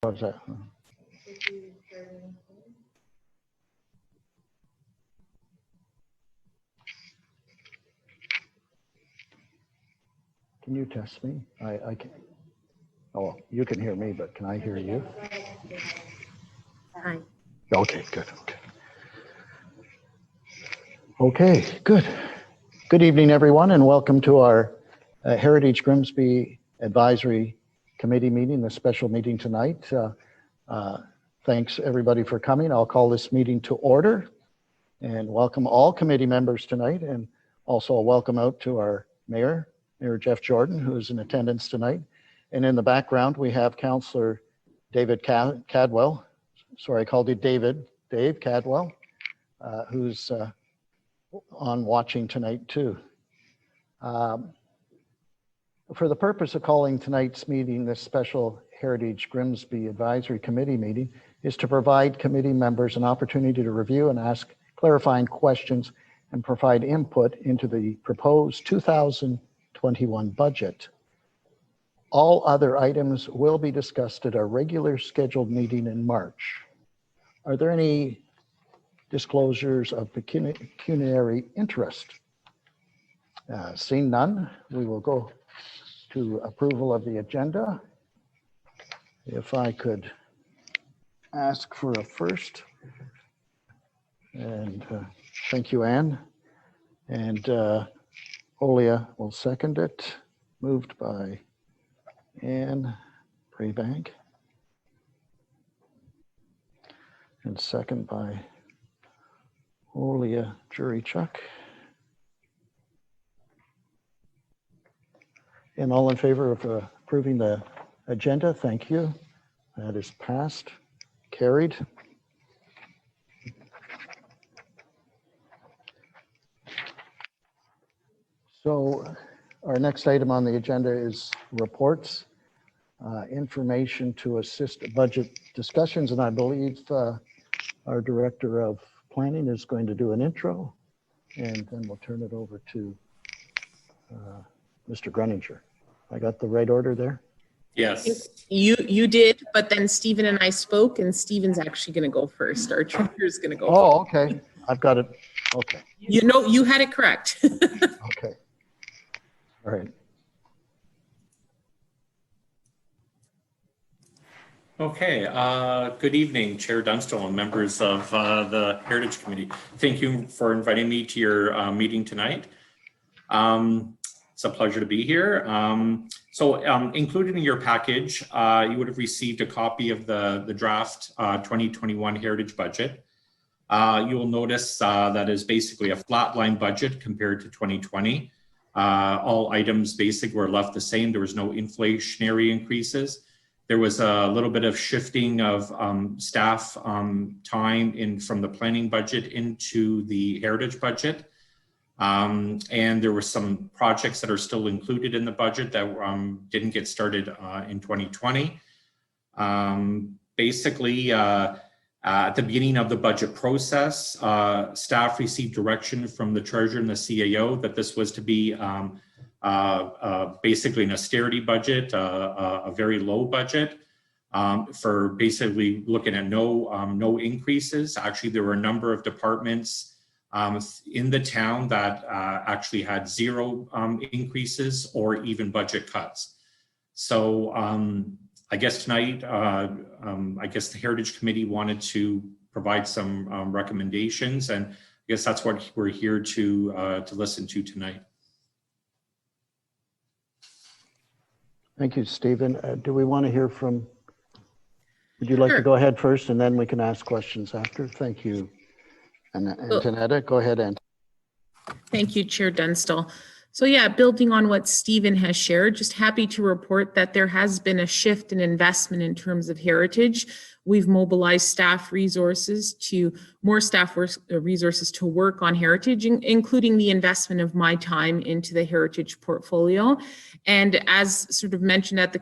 What's that? Can you test me? I can. Oh, you can hear me, but can I hear you? Hi. Okay, good. Okay, good. Good evening, everyone, and welcome to our Heritage Grimsby Advisory Committee meeting, the special meeting tonight. Thanks everybody for coming. I'll call this meeting to order and welcome all committee members tonight, and also a welcome out to our Mayor Jeff Jordan, who is in attendance tonight. And in the background, we have Councillor David Cadwell. Sorry, I called you Dave Cadwell, who's on watching tonight too. For the purpose of calling tonight's meeting, this special Heritage Grimsby Advisory Committee meeting, is to provide committee members an opportunity to review and ask clarifying questions and provide input into the proposed 2021 budget. All other items will be discussed at our regular scheduled meeting in March. Are there any disclosures of pecuniary interest? Seeing none, we will go to approval of the agenda. If I could ask for a first, and thank you, Anne, and Olia will second it. Moved by Anne Braybank, and second by Olia Jurychuk. And all in favor of approving the agenda, thank you. That is passed, carried. So our next item on the agenda is reports, information to assist budget discussions. And I believe our Director of Planning is going to do an intro, and then we'll turn it over to Mr. Grunninger. I got the right order there? Yes. You did, but then Stephen and I spoke, and Stephen's actually going to go first. Our treasurer is going to go Oh, first. okay. I've got it. Okay. You know, you had it correct. Okay. All right. Okay. Good evening, Chair Dunstall and members of the Heritage Committee. Thank you for inviting me to your meeting tonight. It's a pleasure to be here. So included in your package, you would have received a copy of the draft 2021 Heritage budget. You will notice that is basically a flatline budget compared to 2020. All items basically were left the same. There was no inflationary increases. There was a little bit of shifting of staff time from the planning budget into the Heritage budget. And there were some projects that are still included in the budget that didn't get started in 2020. Basically, at the beginning of the budget process, staff received direction from the Treasurer and the CAO that this was to be basically an austerity budget, a very low budget for basically looking at no increases. Actually, there were a number of departments in the town that actually had zero increases or even budget cuts. So I guess tonight, I guess the Heritage Committee wanted to provide some recommendations, and I guess that's what we're here to listen to tonight. Thank you, Stephen. Do we want to hear from, would you like Sure. to go ahead first and then we can ask questions after? Thank you. And Antonetta, go ahead, Ant. Thank you, Chair Dunstall. So yeah, building on what Stephen has shared, just happy to report that there has been a shift in investment in terms of heritage. We've mobilized staff resources to resources to work on heritage, including the investment of my time into the heritage portfolio. And as sort of mentioned at the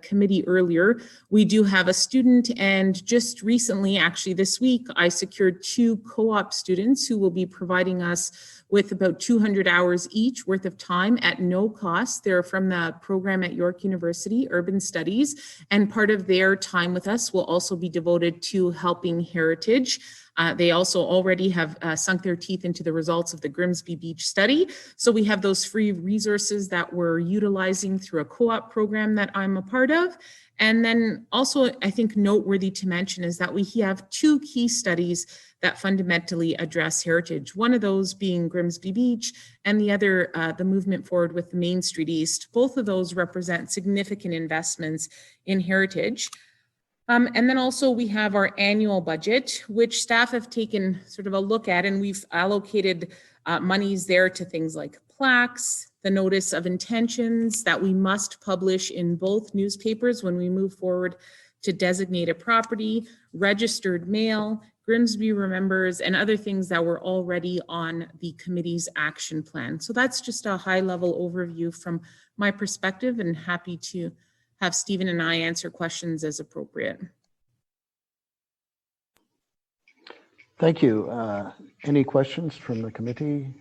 committee earlier, we do have a student, and just recently, actually this week, I secured 2 co-op students who will be providing us with about 200 hours hours each worth of time at no cost. They're from the program at York University, Urban Studies, and part of their time with us will also be devoted to helping heritage. They also already have sunk their teeth into the results of the Grimsby Beach study. So we have those free resources that we're utilizing through a co-op program that I'm a part of. And then also, I think noteworthy to mention is that we have two key studies that fundamentally address heritage. One of those being Grimsby Beach, and the other, the movement forward with Main Street East. Both of those represent significant investments in heritage. And then also we have our annual budget, which staff have taken sort of a look at, and we've allocated monies there to things like plaques, the notice of intentions that we must publish in both newspapers when we move forward to designate a property, registered mail, Grimsby Remembers, and other things that were already on the committee's action plan. So that's just a high-level overview from my perspective, and happy to have Stephen and I answer questions as appropriate. Thank you. Any questions from the committee?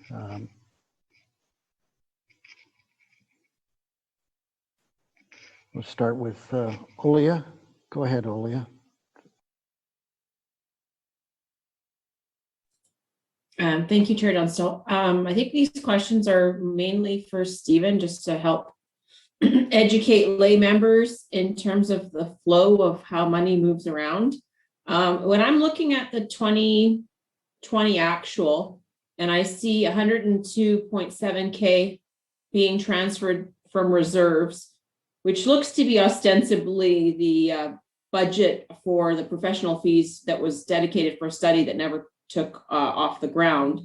We'll start with Olia. Go ahead, Olia. Thank you, Chair Dunstall. I think these questions are mainly for Stephen, just to help educate lay members in terms of the flow of how money moves around. When I'm looking at the 2020 actual, and I see 102.7K being transferred from reserves, which looks to be ostensibly the budget for the professional fees that was dedicated for a study that never took off the ground.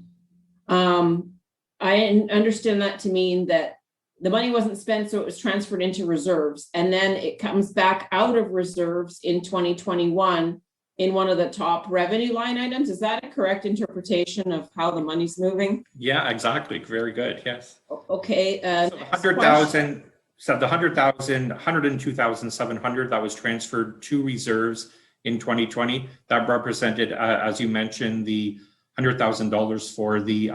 I understand that to mean that the money wasn't spent, so it was transferred into reserves, and then it comes back out of reserves in 2021 in one of the top revenue line items. Is that a correct interpretation of how the money's moving? Yeah, exactly. Very good. Yes. Okay. So the 100,000, so the 102,700 that was transferred to reserves in 2020, that represented, as you mentioned, the $100,000 for the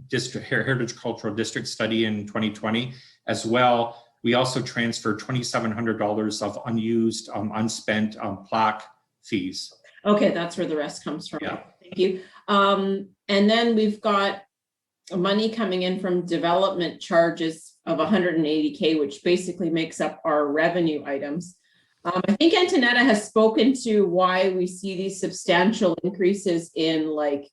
district Heritage Cultural District study in 2020. As well, we also transferred $2,700 of unused, unspent plaque fees. Okay, that's where the rest comes from. Yeah. Thank you. And then we've got money coming in from development charges of 180K, which basically makes up our revenue items. I think Antonetta has spoken to why we see these substantial increases in like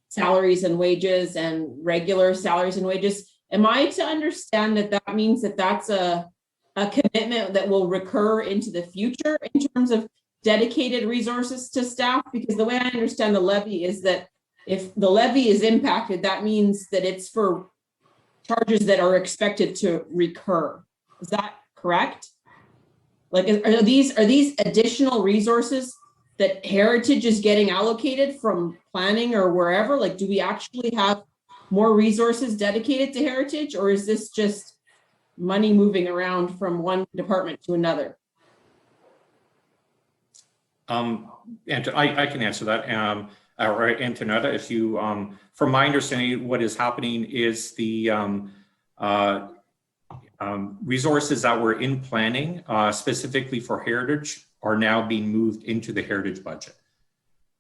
salaries and wages and regular salaries and wages. Am I to understand that that means that that's a commitment that will recur into the future in terms of dedicated resources to staff? Because the way I understand the levy is that if the levy is impacted, that means that it's for charges that are expected to recur. Is that correct? Like, are these additional resources that Heritage is getting allocated from planning or wherever? Like, do we actually have more resources dedicated to Heritage, or is this just money moving around from one department to another? And I can answer that. Or Antonetta, if you, from my understanding, what is happening is the resources that were in planning specifically for Heritage are now being moved into the Heritage budget.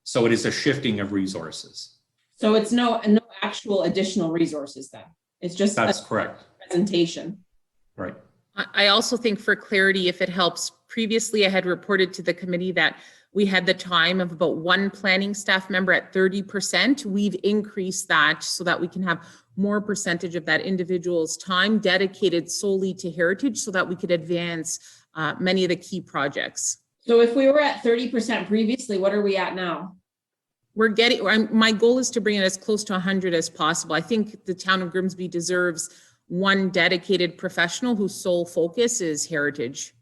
So it is a shifting of resources. So it's no actual additional resources then. It's just that's correct. Presentation. Right. I also think for clarity, if it helps, previously I had reported to the committee that we had the time of about one planning staff member at 30%. We've increased that so that we can have more percentage of that individual's time dedicated solely to Heritage so that we could advance many of the key projects. So if we were at 30% previously, what are we at now? We're getting, my goal is to bring it as close to 100 as possible. I think the town of Grimsby deserves one dedicated professional whose sole focus is Heritage.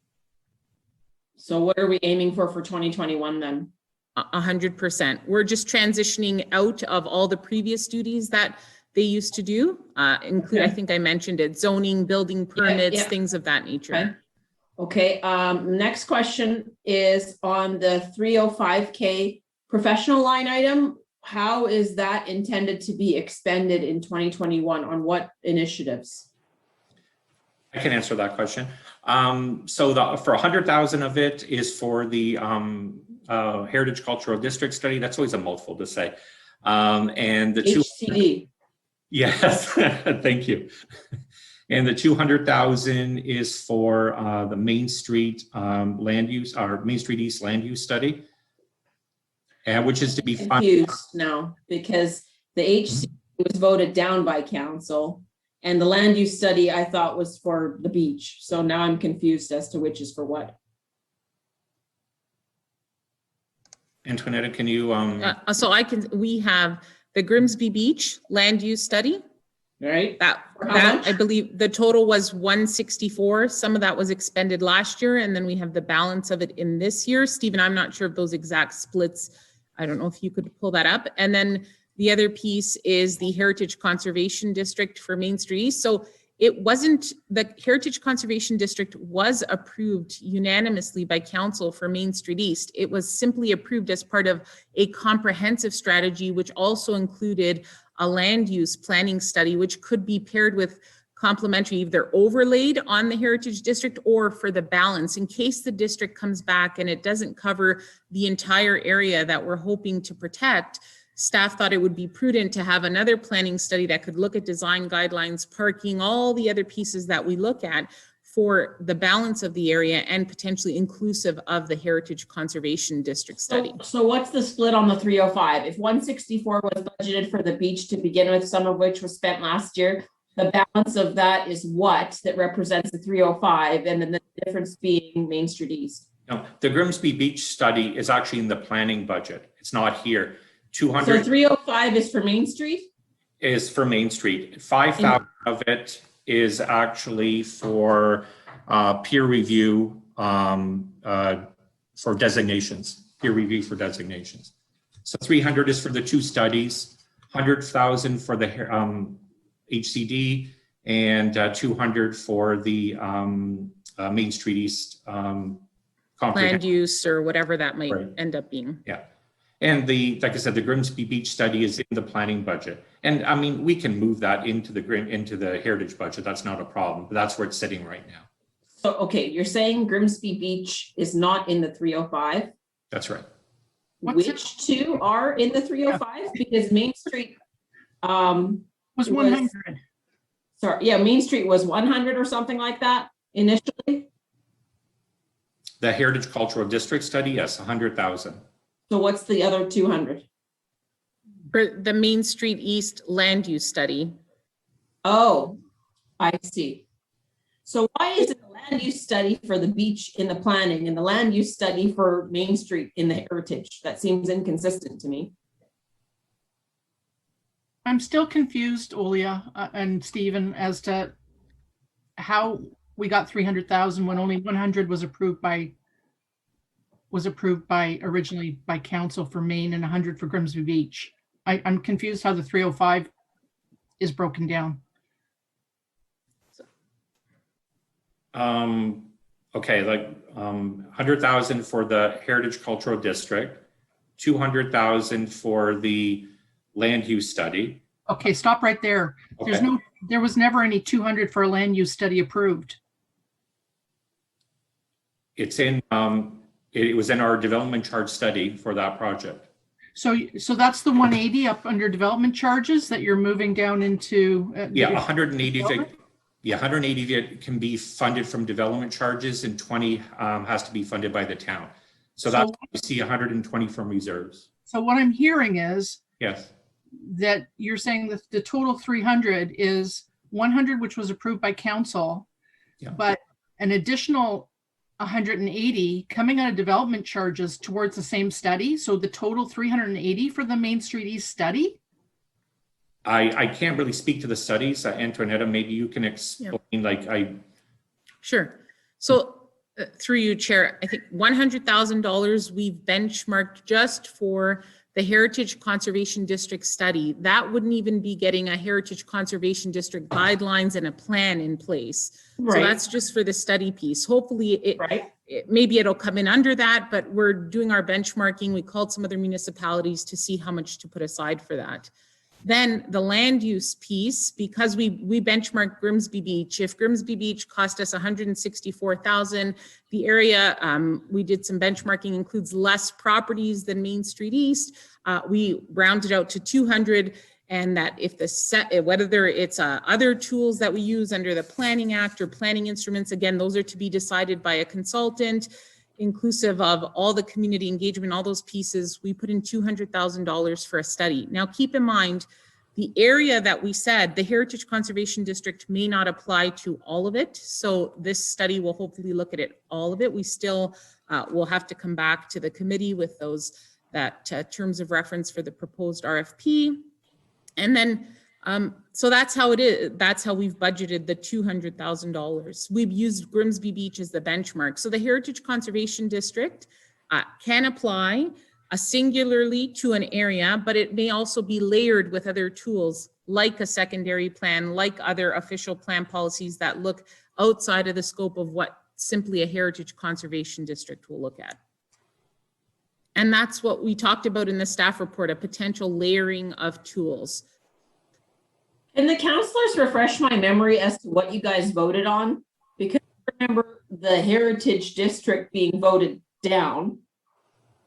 So what are we aiming for 2021 then? 100%. We're just transitioning out of all the previous duties that they used to do, include, I think I mentioned it, zoning, building permits, things of that nature. Okay. Next question is on the 305K professional line item. how is that intended to be expended in 2021 on what initiatives? I can answer that question. So for 100,000 of it is for the Heritage Cultural District study. That's always a mouthful to say. And the HCD. Yes, thank you. And the 200,000 is for the Main Street land use, or Main Street East land use study, and which is to be confused now because the HCD was voted down by council, and the land use study I thought was for the beach. So now I'm confused as to which is for what. Antoinetta, can you? So we have the Grimsby Beach land use study. Right. That I believe the total was 164. Some of that was expended last year, and then we have the balance of it in this year. Stephen, I'm not sure of those exact splits. I don't know if you could pull that up. And then the other piece is the Heritage Conservation District for Main Street East. So it wasn't, the Heritage Conservation District was approved unanimously by council for Main Street East. It was simply approved as part of a comprehensive strategy, which also included a land use planning study, which could be paired with complementary, either overlaid on the Heritage District or for the balance in case the district comes back and it doesn't cover the entire area that we're hoping to protect. Staff thought it would be prudent to have another planning study that could look at design guidelines, parking, all the other pieces that we look at for the balance of the area and potentially inclusive of the Heritage Conservation District study. So what's the split on the 305? If 164 was budgeted for the beach to begin with, some of which was spent last year, the balance of that is what that represents the 305, and then the difference being Main Street East. No, the Grimsby Beach study is actually in the planning budget. It's not here. 200. So 305 is for Main Street? Is for Main Street. 5,000 of it is actually for peer review for designations, peer review for designations. So 300 is for the two studies, 100,000 for the HCD, and 200 for the Main Street East Land use or whatever that might end up being. Yeah. And like I said, the Grimsby Beach study is in the planning budget. And I mean, we can move that into the Heritage budget. That's not a problem, but that's where it's sitting right now. So, okay, you're saying Grimsby Beach is not in the 305? That's right. Which two are in the 305? Because Main Street was 100. Sorry, yeah, Main Street was 100 or something like that initially. The Heritage Cultural District study, yes, 100,000. So what's the other 200? For the Main Street East land use study. Oh, I see. So why is it the land use study for the beach in the planning and the land use study for Main Street in the Heritage? That seems inconsistent to me. I'm still confused, Olia and Stephen, as to how we got 300,000 when only 100 was approved originally by council for Maine and 100 for Grimsby Beach. I'm confused how the 305 is broken down. Okay, like 100,000 for the Heritage Cultural District, 200,000 for the land use study. Okay, stop right there. Okay. There was never any 200 for a land use study approved. It's in, it was in our development charge study for that project. So that's the 180 up under development charges that you're moving down into. Yeah, 180 of it. Yeah, 180 of it can be funded from development charges, and 20 has to be funded by the town. So that's why you see 120 from reserves. So what I'm hearing is yes, that you're saying that the total 300 is 100, which was approved by council, yeah, but an additional 180 coming out of development charges towards the same study. So the total 380 for the Main Street East study. I can't really speak to the studies. Antoinetta, maybe you can explain. Yeah. Sure. So through you, Chair, I think $100,000 we've benchmarked just for the Heritage Conservation District study. That wouldn't even be getting a Heritage Conservation District guidelines and a plan in place. Right. So that's just for the study piece. Hopefully maybe it'll come in under that, but we're doing our benchmarking. We called some other municipalities to see how much to put aside for that. Then the land use piece, because we benchmarked Grimsby Beach. If Grimsby Beach cost us $164,000, the area we did some benchmarking includes less properties than Main Street East. We rounded out to 200, and that if whether it's other tools that we use under the Planning Act or planning instruments, again, those are to be decided by a consultant, inclusive of all the community engagement, all those pieces. We put in $200,000 for a study. Now, keep in mind, the area that we said, the Heritage Conservation District may not apply to all of it. So this study will hopefully look at it, all of it. We still will have to come back to the committee with those terms of reference for the proposed RFP. And then, so that's how it is. That's how we've budgeted the $200,000. We've used Grimsby Beach as the benchmark. So the Heritage Conservation District can apply singularly to an area, but it may also be layered with other tools like a secondary plan, like other official plan policies that look outside of the scope of what simply a Heritage Conservation District will look at. And that's what we talked about in the staff report, a potential layering of tools. Can the counselors refresh my memory as to what you guys voted on? Because I remember the Heritage District being voted down.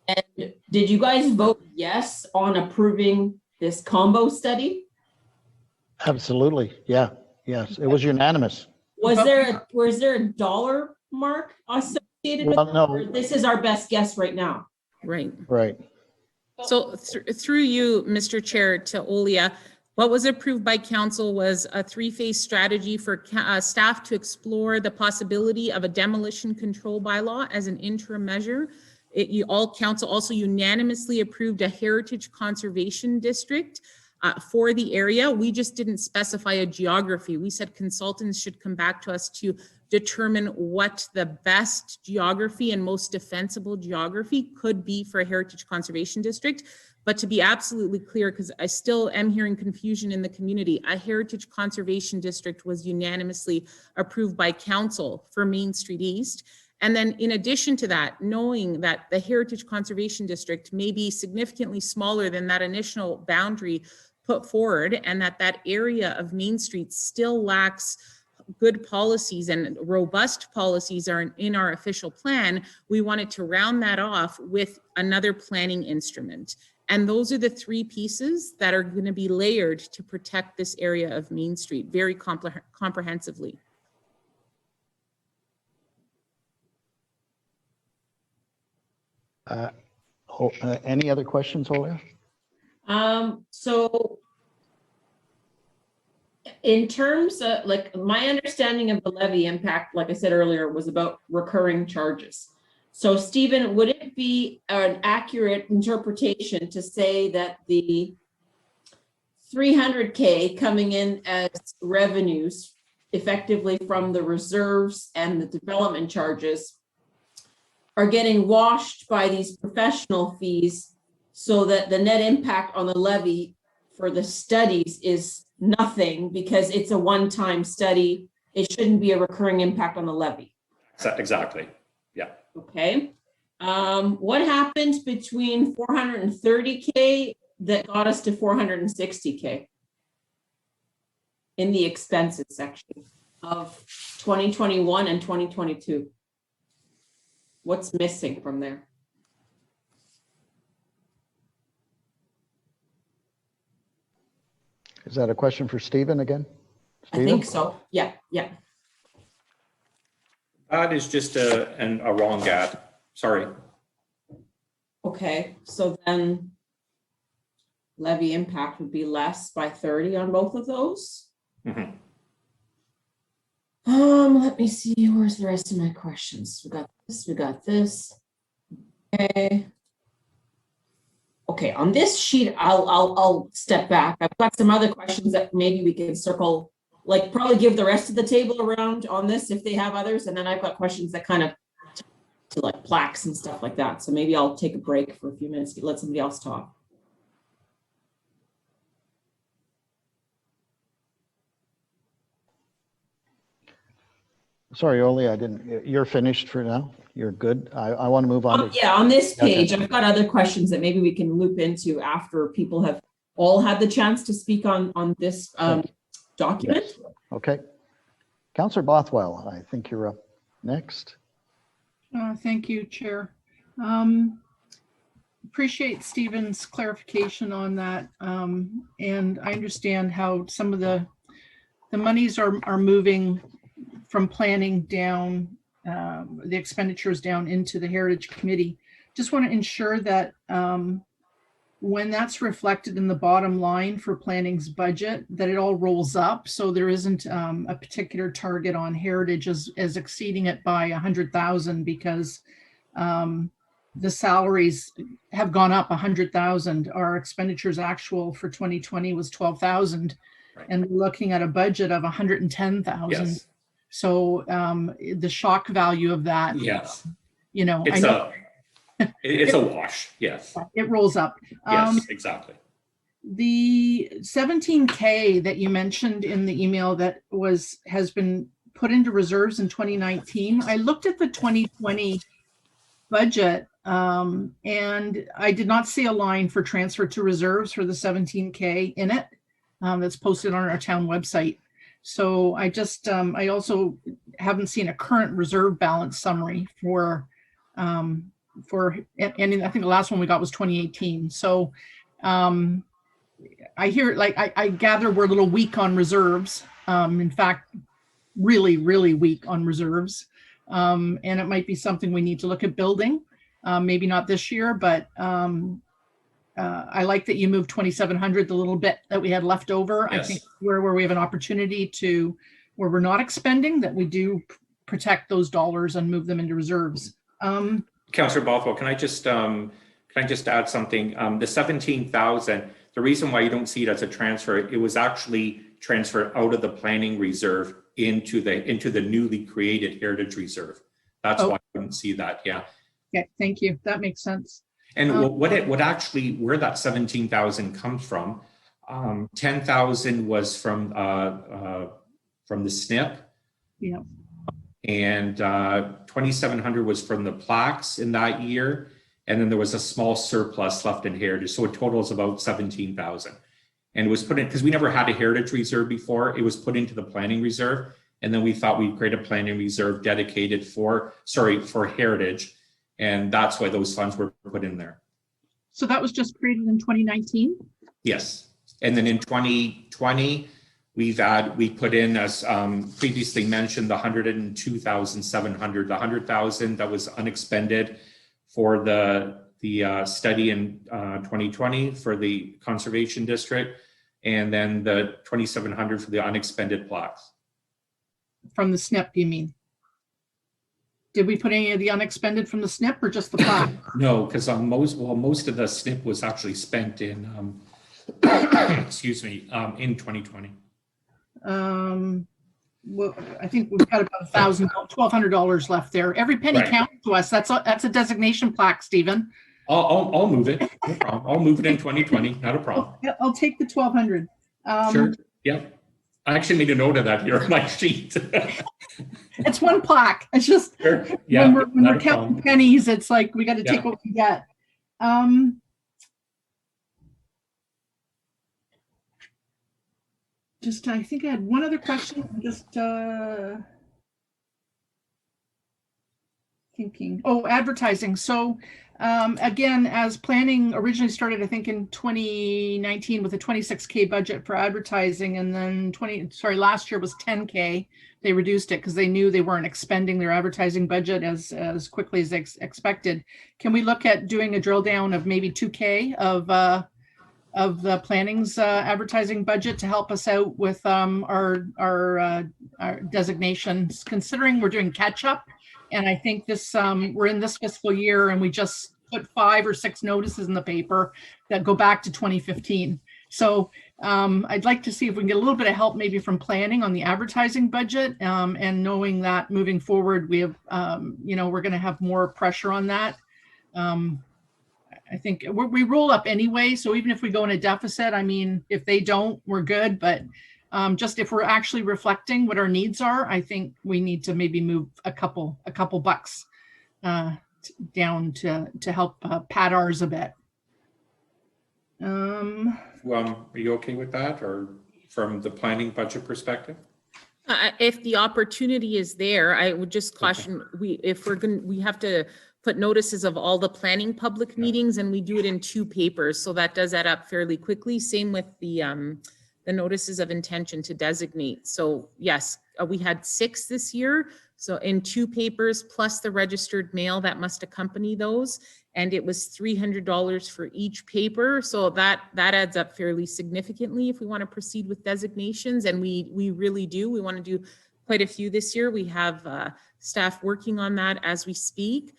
And did you guys vote yes on approving this combo study? Absolutely. Yeah. Yes. It was unanimous. Was there a dollar mark associated with it? No. Or this is our best guess right now? Right. Right. So through you, Mr. Chair, to Olia, what was approved by council was a three-phase strategy for staff to explore the possibility of a demolition control bylaw as an interim measure. Council also unanimously approved a Heritage Conservation District for the area. We just didn't specify a geography. We said consultants should come back to us to determine what the best geography and most defensible geography could be for a Heritage Conservation District. But to be absolutely clear, because I still am hearing confusion in the community, a Heritage Conservation District was unanimously approved by council for Main Street East. And then in addition to that, knowing that the Heritage Conservation District may be significantly smaller than that initial boundary put forward, and that area of Main Street still lacks good policies and robust policies are in our official plan, we wanted to round that off with another planning instrument. And those are the three pieces that are going to be layered to protect this area of Main Street very comprehensively. Any other questions, Olia? So in terms of, like, my understanding of the levy impact, like I said earlier, was about recurring charges. So Stephen, would it be an accurate interpretation to say that the 300K coming in as revenues effectively from the reserves and the development charges are getting washed by these professional fees, so that the net impact on the levy for the studies is nothing because it's a one-time study? It shouldn't be a recurring impact on the levy. Exactly. Yeah. Okay. What happened between 430K that got us to 460K in the expenses section of 2021 and 2022? What's missing from there? Is that a question for Stephen again? I think so. Yeah. That is just a wrong ad. Sorry. Okay, so then levy impact would be less by 30 on both of those. Mm-hmm. Let me see, where's the rest of my questions? We got this. Okay, on this sheet, I'll step back. I've got some other questions that maybe we can circle, like probably give the rest of the table around on this if they have others, and then I've got questions that kind of to like plaques and stuff like that. So maybe I'll take a break for a few minutes to let somebody else talk. Sorry, Oli, I didn't, you're finished for now? You're good? I want to move on. to- Yeah, on this Okay. page, I've got other questions that maybe we can loop into after people have all had the chance to speak on this document. Yes. Okay. Councillor Bothwell, I think you're up next. Thank you, Chair. Appreciate Stephen's clarification on that. And I understand how some of the monies are moving from planning down, the expenditures down into the Heritage Committee. Just want to ensure that when that's reflected in the bottom line for planning's budget, that it all rolls up. So there isn't a particular target on Heritage as exceeding it by 100,000 because the salaries have gone up 100,000. Our expenditures actual for 2020 was 12,000, Right. and we're looking at a budget of 110,000. Yes. So the shock value of that, Yes. you know, I It's know it's a wash. Yes. it rolls up. Yes, exactly. The 17K that you mentioned in the email that has been put into reserves in 2019. I looked at the 2020 budget and I did not see a line for transfer to reserves for the 17K in it. That's posted on our town website. So I just, I also haven't seen a current reserve balance summary and I think the last one we got was 2018. So I hear, like, I gather we're a little weak on reserves. In fact, really, really weak on reserves. And it might be something we need to look at building. Maybe not this year, but I like that you moved 2,700, the little bit that we had left over. Yes. I think where we have an opportunity to, where we're not expending, that we do protect those dollars and move them into reserves. Councillor Bothwell, can I just add something? The 17,000, the reason why you don't see it as a transfer, it was actually transferred out of the planning reserve into the newly created Heritage Reserve. That's why you don't see that. Yeah. Okay, thank you. That makes sense. And where that 17,000 comes from, 10,000 was from the SNP. Yeah. And 2,700 was from the Plaques in that year. And then there was a small surplus left in Heritage. So it totals about 17,000. And it was put in, because we never had a Heritage Reserve before, it was put into the planning reserve. And then we thought we'd create a planning reserve dedicated for Heritage. And that's why those funds were put in there. So that was just created in 2019? Yes. And then in 2020, we put in, as previously mentioned, the 102,700, the 100,000 that was unexpended for the study in 2020 for the conservation district, and then the 2,700 for the unexpended plaques. From the SNP, you mean? Did we put any of the unexpended from the SNP or just the plaque? No, because most of the SNP was actually spent in, excuse me, in 2020. Well, I think we've got about $1,200 left there. Every penny Right. counts to us. That's a designation plaque, Stephen. I'll move it. No problem. I'll move it in 2020. Not a problem. Yeah, I'll take the 1,200. Sure. Yep. I actually made a note of that here on my sheet. It's one plaque. It's just Sure. Yeah, when we're not a counting problem. pennies, it's like we got to take Yeah. what we get. Just, I think I had one other question. I'm just thinking. Oh, advertising. So again, as planning originally started, I think in 2019 with a 26K budget for advertising, and then last year was 10K. They reduced it because they knew they weren't expending their advertising budget as quickly as they expected. Can we look at doing a drill down of maybe 2K of the planning's advertising budget to help us out with our designations, considering we're doing catch up? And I think this we're in this fiscal year and we just put 5 or 6 notices in the paper that go back to 2015. So I'd like to see if we can get a little bit of help maybe from planning on the advertising budget, and knowing that moving forward, we have, we're going to have more pressure on that. I think we roll up anyway. So even if we go in a deficit, I mean, if they don't, we're good. But Just if we're actually reflecting what our needs are, I think we need to maybe move a couple bucks down to help pad ours a bit. Are you okay with that, or from the planning budget perspective? If the opportunity is there, I would just caution, we have to put notices of all the planning public meetings, and we do it in 2 papers. So that does add up fairly quickly. Same with the notices of intention to designate. So yes, we had 6 this year. So in 2 papers plus the registered mail that must accompany those. And it was $300 for each paper. So that adds up fairly significantly if we want to proceed with designations. And we really do. We want to do quite a few this year. We have staff working on that as we speak.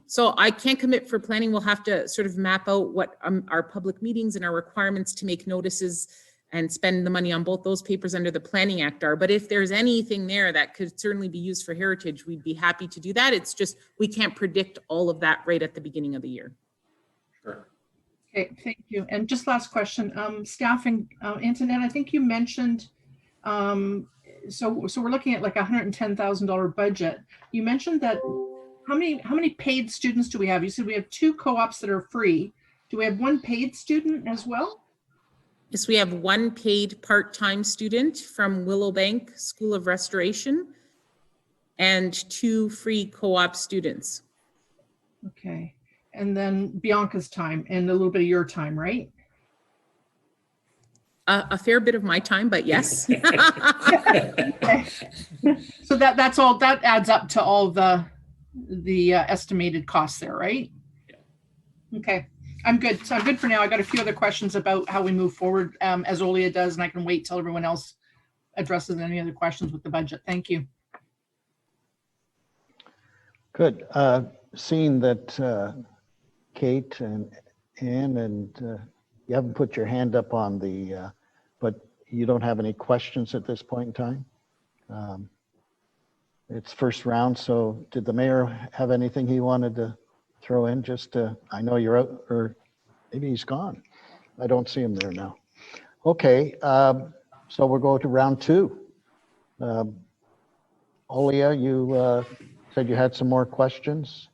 So I can't commit for planning. We'll have to sort of map out what our public meetings and our requirements to make notices and spend the money on both those papers under the Planning Act are. But if there's anything there that could certainly be used for heritage, we'd be happy to do that. It's just, we can't predict all of that right at the beginning of the year. Sure. Okay, thank you. And just last question, staffing, Antoinette, I think you mentioned, so we're looking at like $110,000 budget. You mentioned that, how many paid students do we have? You said we have 2 co-ops that are free. Do we have 1 paid student as well? Yes, we have 1 paid part-time student from Willowbank School of Restoration and 2 free co-op students. Okay. And then Bianca's time and a little bit of your time, right? A fair bit of my time, but yes. Okay. So that's all, that adds up to all the estimated costs there, right? Yeah. Okay. I'm good. So I'm good for now. I got a few other questions about how we move forward as Olia does, and I can wait till everyone else addresses any other questions with the budget. Thank you. Good. Seeing that Kate and Ann and you haven't put your hand up on the, but you don't have any questions at this point in time. It's first round, so did the mayor have anything he wanted to throw in? Just I know you're out, or maybe he's gone. I don't see him there now. Okay, so we'll go to round 2. Olia, you said you had some more questions.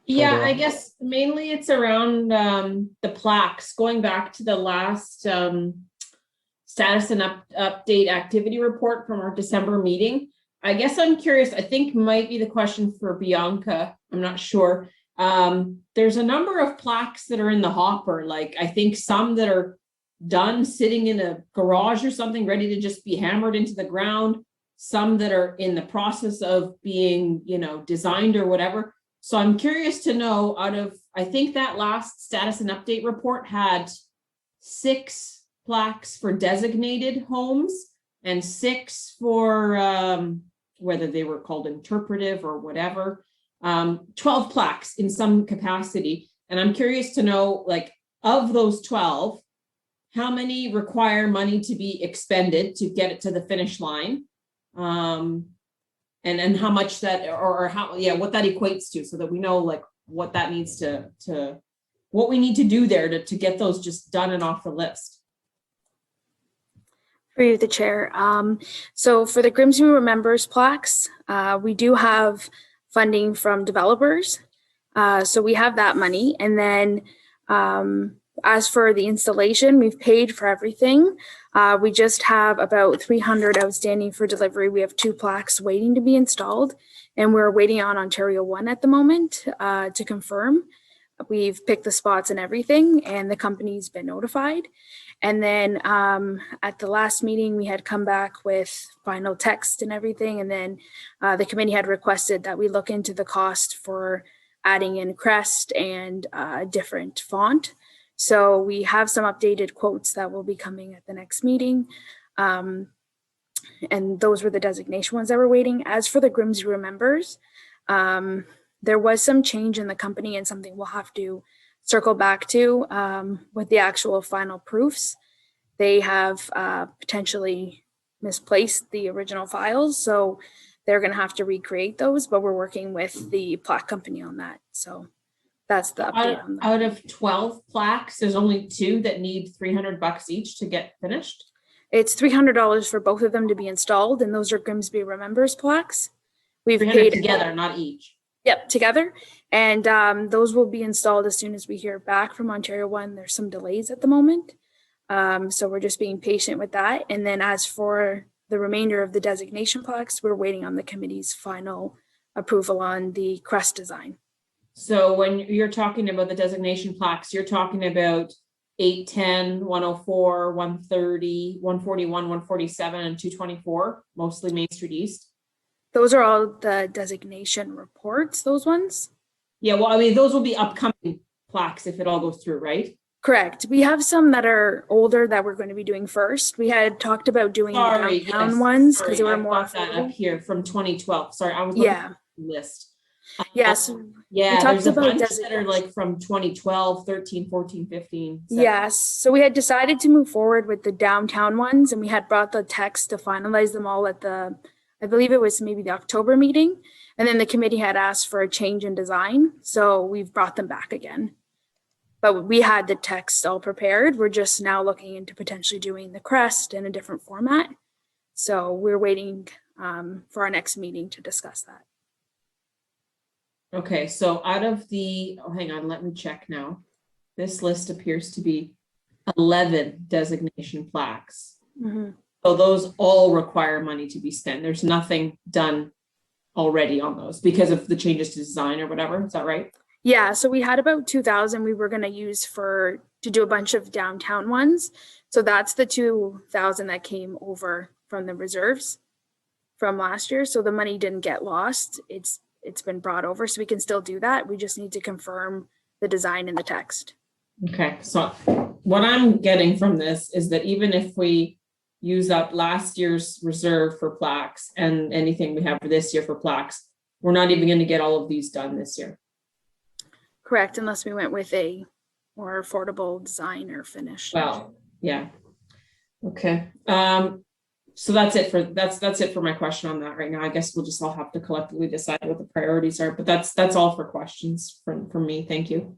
Yeah, I guess mainly it's around the plaques, going back to the last status and update activity report from our December meeting. I guess I'm curious, I think might be the question for Bianca, I'm not sure. There's a number of plaques that are in the hopper, like I think some that are done sitting in a garage or something, ready to just be hammered into the ground, some that are in the process of being, designed or whatever. So I'm curious to know, out of, I think that last status and update report had 6 plaques for designated homes and 6 for whether they were called interpretive or whatever, 12 plaques in some capacity. And I'm curious to know, like, of those 12, how many require money to be expended to get it to the finish line? And how much that, or how, what that equates to, so that we know like what that needs to what we need to do there to get those just done and off the list. Through the chair. So for the Grimsby Remembers plaques, we do have funding from developers. So we have that money. And then as for the installation, we've paid for everything. We just have about 300 outstanding for delivery. We have 2 plaques waiting to be installed, and we're waiting on Ontario 1 at the moment to confirm. We've picked the spots and everything, and the company's been notified. And then at the last meeting, we had come back with final text and everything. And then the committee had requested that we look into the cost for adding in crest and different font. So we have some updated quotes that will be coming at the next meeting. And those were the designation ones that were waiting. As for the Grimsby Remembers, there was some change in the company and something we'll have to circle back to with the actual final proofs. They have potentially misplaced the original files, so they're going to have to recreate those, but we're working with the plaque company on that. So that's the update on that. Out of 12 plaques, there's only 2 that need $300 each to get finished. It's $300 for both of them to be installed, and those are Grimsby Remembers plaques. We've 300 paid together, not each. Yep, together. And those will be installed as soon as we hear back from Ontario One. There's some delays at the moment. So we're just being patient with that. And then as for the remainder of the designation plaques, we're waiting on the committee's final approval on the crest design. So when you're talking about the designation plaques, you're talking about 810, 104, 130, 141, 147, and 224, mostly Main Street East. Those are all the designation reports, those ones? Yeah, well, I mean, those will be upcoming plaques if it all goes through, right? Correct. We have some that are older that we're going to be doing first. We had talked about doing Sorry, the downtown yes, ones sorry, because they were I've more got that up affordable. here from 2012. Sorry, I was looking Yeah. at the list. Yes. Yeah, talked there's a about bunch that are like from 2012, 13, 14, 15. 17. Yes. So we had decided to move forward with the downtown ones, and we had brought the text to finalize them all at the, I believe it was maybe the October meeting. And then the committee had asked for a change in design. So we've brought them back again. But we had the text all prepared. We're just now looking into potentially doing the crest in a different format. So we're waiting for our next meeting to discuss that. Okay, so out of the, oh, hang on, let me check now. This list appears to be 11 designation plaques. Mm-hmm. So those all require money to be spent. There's nothing done already on those because of the changes to design or whatever. Is that right? Yeah, so we had about 2,000 we were going to use to do a bunch of downtown ones. So that's the 2,000 that came over from the reserves from last year. So the money didn't get lost. It's been brought over, so we can still do that. We just need to confirm the design and the text. Okay, so what I'm getting from this is that even if we use up last year's reserve for plaques and anything we have for this year for plaques, we're not even going to get all of these done this year. Correct, unless we went with a more affordable design or finish. Well, yeah. Okay. So that's it for my question on that right now. I guess we'll just all have to collectively decide what the priorities are, but that's all for questions from me. Thank you.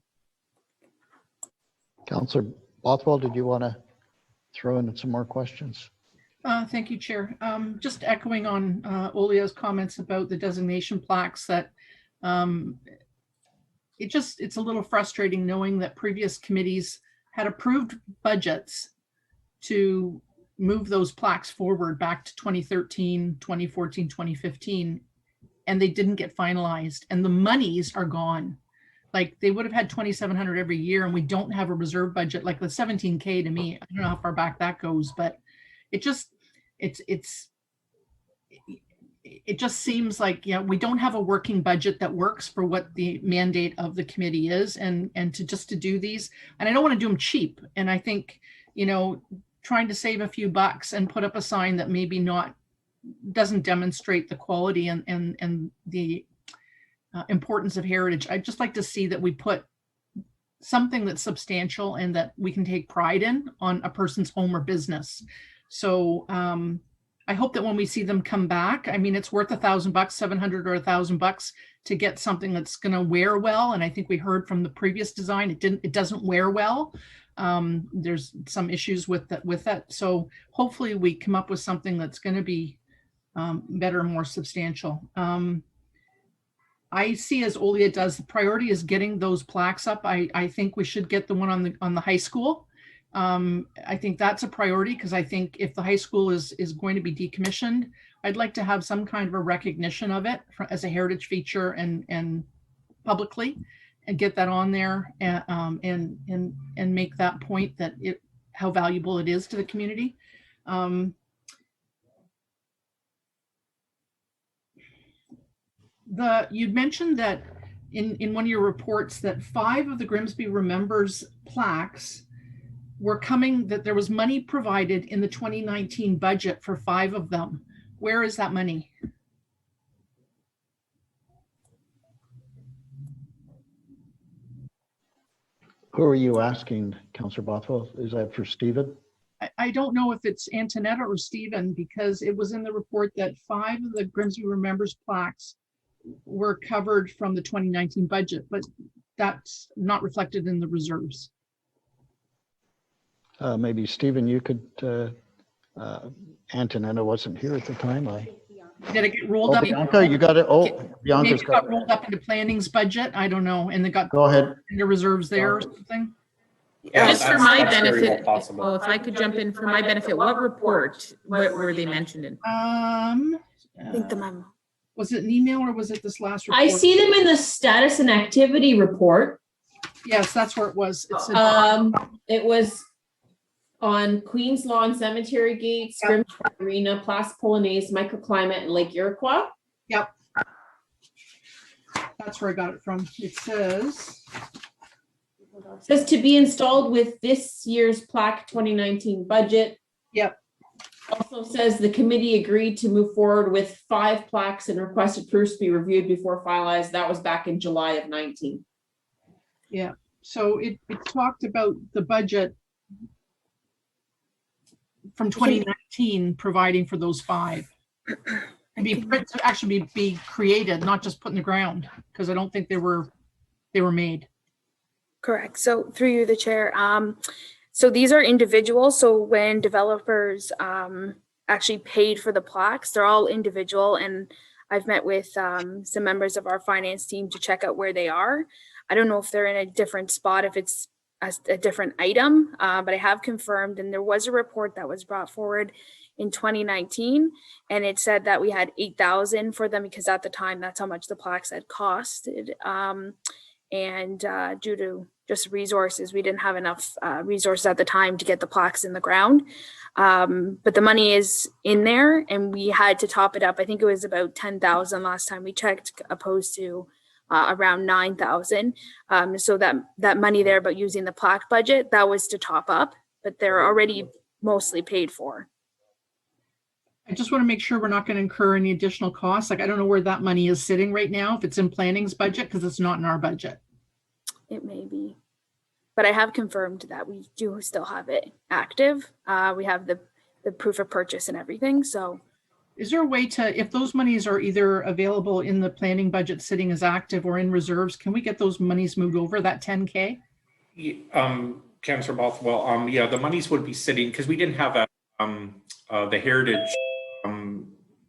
Councillor Bothwell, did you want to throw in some more questions? Thank you, Chair. Just echoing on Olia's comments about the designation plaques, that it's a little frustrating knowing that previous committees had approved budgets to move those plaques forward back to 2013, 2014, 2015, and they didn't get finalized, and the monies are gone. Like, they would have had 2,700 every year, and we don't have a reserve budget. Like the 17K, to me, I don't know how far back that goes, but it just seems like, yeah, we don't have a working budget that works for what the mandate of the committee is, and to do these, and I don't want to do them cheap. And I think, trying to save a few bucks and put up a sign that maybe doesn't demonstrate the quality and the importance of heritage. I'd just like to see that we put something that's substantial and that we can take pride in on a person's home or business. So I hope that when we see them come back, I mean, it's worth $1,000, $700 or $1,000 to get something that's going to wear well. And I think we heard from the previous design, it doesn't wear well. There's some issues with that. So hopefully we come up with something that's going to be better and more substantial. I see, as Olia does, the priority is getting those plaques up. I think we should get the one on the high school. I think that's a priority, because I think if the high school is going to be decommissioned, I'd like to have some kind of a recognition of it as a heritage feature and publicly, and get that on there and make that point that how valuable it is to the community. You'd mentioned that in one of your reports that 5 of the Grimsby Remembers plaques were coming, that there was money provided in the 2019 budget for 5 of them. Where is that money? Who are you asking, Councillor Bothwell? Is that for Stephen? I don't know if it's Antonetta or Stephen, because it was in the report that 5 of the Grimsby Remembers plaques were covered from the 2019 budget, but that's not reflected in the reserves. Maybe Stephen, you could Antonetta wasn't here at the time. Did it get rolled Oh, up? Bianca, you got it. Oh, Maybe Bianca's it got got rolled up into planning's budget. I don't know. And they got Go ahead. into reserves there or something. Yeah, Just for that's- my that's very well benefit, possible. oh, if I could jump in for my benefit, what report were they mentioned in? I think the memo. Was it an email or was it this last report? I see them in the status and activity report. Yes, that's where it was. It said, It was on Queens Lawn Cemetery Gates, Yep. Grimsby Arena, Place Polonaise, Microclimate, and Lake Iroquois. yep. That's where I got it from. It says, Says to be installed with this year's plaque 2019 budget. Yep. Also says the committee agreed to move forward with 5 plaques and requested proofs be reviewed before finalized. That was back in July of 19. yeah. So it talked about the budget from 2019, providing for those 5. And to actually be created, not just put in the ground, because I don't think they were made. Correct. So through you, the chair. So these are individual. So when developers actually paid for the plaques, they're all individual. And I've met with some members of our finance team to check out where they are. I don't know if they're in a different spot, if it's a different item, but I have confirmed. And there was a report that was brought forward in 2019, and it said that we had 8,000 for them because at the time that's how much the plaques had costed. And due to just resources, we didn't have enough resources at the time to get the plaques in the ground. But the money is in there, and we had to top it up. I think it was about 10,000 last time we checked, opposed to around 9,000. So that money there, but using the plaque budget, that was to top up, but they're already mostly paid for. I just want to make sure we're not going to incur any additional costs. Like, I don't know where that money is sitting right now, if it's in planning's budget, because it's not in our budget. It may be, but I have confirmed that we do still have it active. We have the proof of purchase and everything. So Is there a way to, if those monies are either available in the planning budget sitting as active or in reserves, can we get those monies moved over, that 10K? Councillor Bothwell, yeah, the monies would be sitting, because we didn't have the heritage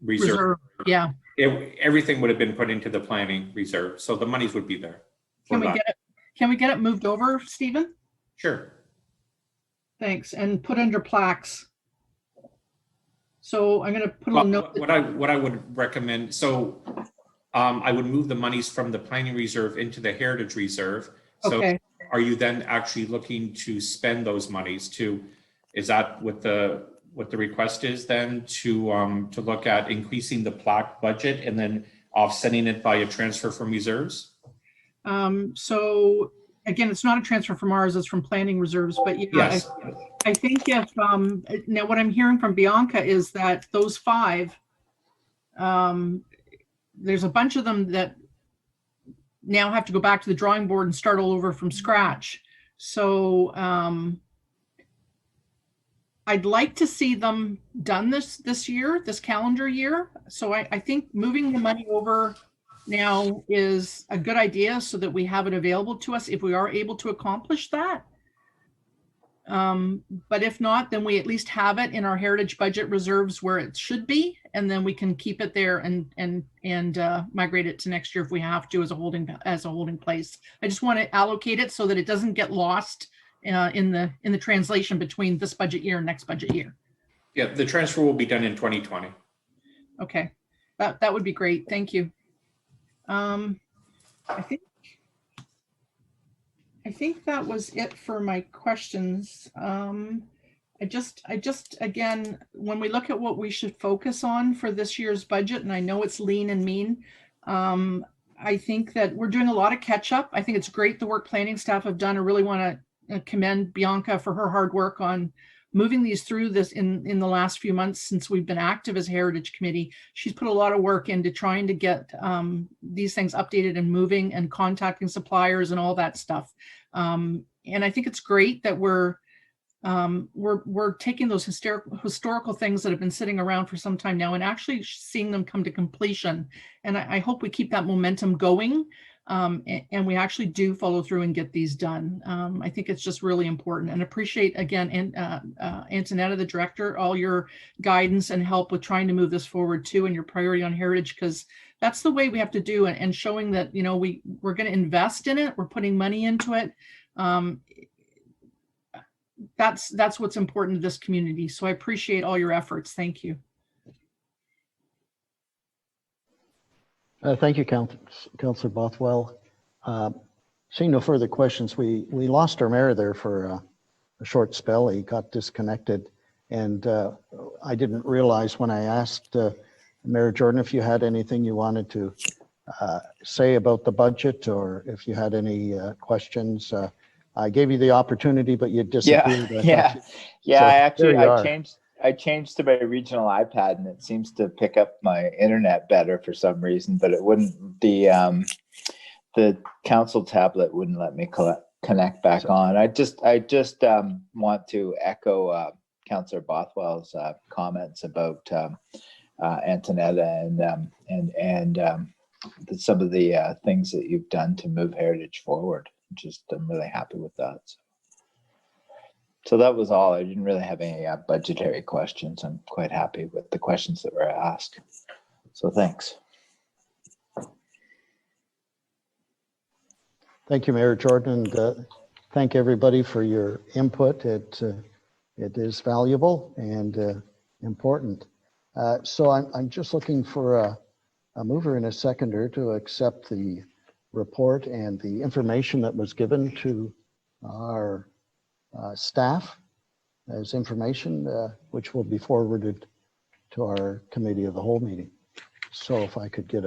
reserve. Yeah. Everything would have been put into the planning reserve, so the monies would be there. Can we get it moved over, Stephen? Sure. Thanks. And put under plaques. So I'm going to put a little note. What I would recommend, so I would move the monies from the planning reserve into the heritage reserve. So Okay. are you then actually looking to spend those monies to, is that what the request is then, to look at increasing the plaque budget and then offsetting it by a transfer from reserves? So again, it's not a transfer from ours, it's from planning reserves, but yeah, Yes. I think if, now what I'm hearing from Bianca is that those 5, there's a bunch of them that now have to go back to the drawing board and start all over from scratch. So I'd like to see them done this year, this calendar year. So I think moving the money over now is a good idea so that we have it available to us if we are able to accomplish that. But if not, then we at least have it in our heritage budget reserves where it should be, and then we can keep it there and migrate it to next year if we have to as a holding place. I just want to allocate it so that it doesn't get lost in the translation between this budget year and next budget year. Yeah, the transfer will be done in 2020. Okay, that would be great. Thank you. I think that was it for my questions. I just, again, when we look at what we should focus on for this year's budget, and I know it's lean and mean, I think that we're doing a lot of catch up. I think it's great the work planning staff have done. I really want to commend Bianca for her hard work on moving these through this in the last few months since we've been active as Heritage Committee. She's put a lot of work into trying to get these things updated and moving and contacting suppliers and all that stuff. And I think it's great that we're taking those historical things that have been sitting around for some time now and actually seeing them come to completion. And I hope we keep that momentum going. and we actually do follow through and get these done. I think it's just really important, and appreciate again, and Antonetta, the director, all your guidance and help with trying to move this forward too, and your priority on heritage, because that's the way we have to do it, and showing that, you know, we're going to invest in it, we're putting money into it. That's what's important to this community. So I appreciate all your efforts. Thank you. Thank you, Councillor Bothwell. Seeing no further questions, we lost our mayor there for a short spell. He got disconnected, and I didn't realize when I asked Mayor Jordan if you had anything you wanted to say about the budget, or if you had any questions. I gave you the opportunity, but you disappeared. Yeah. So, Actually, there you are. I changed to my regional iPad, and it seems to pick up my internet better for some reason, but it wouldn't. The council tablet wouldn't let me connect back on. I just want to echo Councillor Bothwell's comments about Antonetta and some of the things that you've done to move heritage forward. I'm really happy with that. So that was all. I didn't really have any budgetary questions. I'm quite happy with the questions that were asked. So thanks. Thank you, Mayor Jordan, and thank everybody for your input. It is valuable and important. So I'm just looking for a mover and a seconder to accept the report and the information that was given to our staff as information, which will be forwarded to our committee of the whole meeting. So if I could get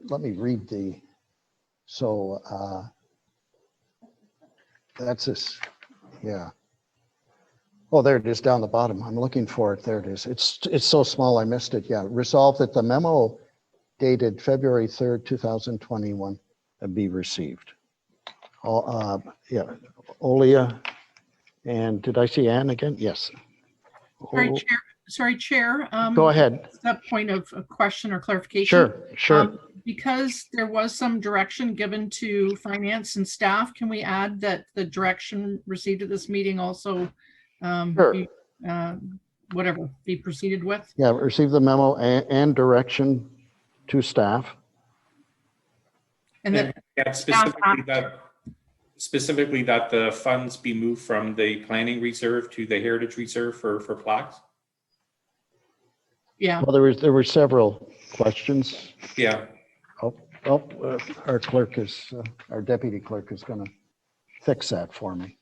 let me read that's this, yeah. Oh, there it is down the bottom. I'm looking for it. There it is. It's so small I missed it. Yeah. Resolved that the memo dated February 3rd, 2021 be received. Yeah, Olia, and did I see Ann again? Yes. Sorry, Chair. Go ahead. That point of a question or clarification. Sure. Because there was some direction given to finance and staff, can we add that the direction received at this meeting also Sure. be proceeded with? Yeah, receive the memo and direction to staff. And then Yeah, specifically that the funds be moved from the planning reserve to the heritage reserve for plaques. Yeah. Well, there were several questions. Yeah. Our clerk is, our deputy clerk is going to fix that for me.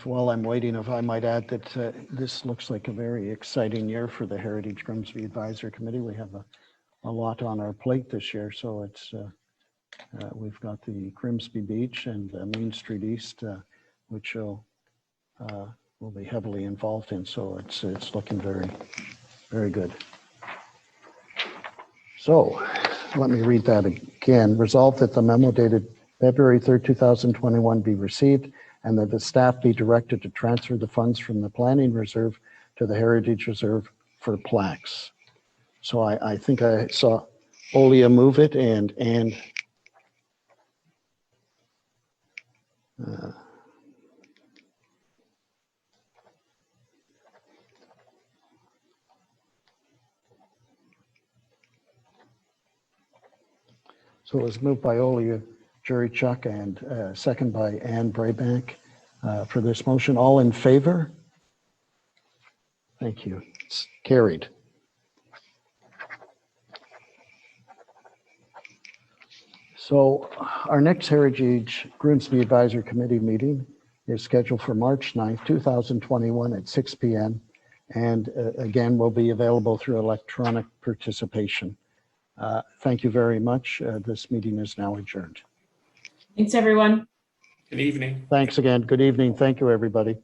While I'm waiting, if I might add that this looks like a very exciting year for the Heritage Grimsby Advisory Committee. We have a lot on our plate this year, so it's we've got the Grimsby Beach and Main Street East, which we'll be heavily involved in. So it's looking very, very good. So let me read that again. Resolved that the memo dated February 3rd, 2021 be received, and that the staff be directed to transfer the funds from the planning reserve to the heritage reserve for plaques. So I think I saw Olia move it and so it was moved by Olia Jurichuk and second by Ann Braybank for this motion. All in favor? Thank you. It's carried. So our next Heritage Grimsby Advisory Committee meeting is scheduled for March 9th, 2021 at 6 p.m. and again, will be available through electronic participation. Thank you very much. This meeting is now adjourned. Thanks, everyone. Good evening. Thanks again. Good evening. Thank you, everybody.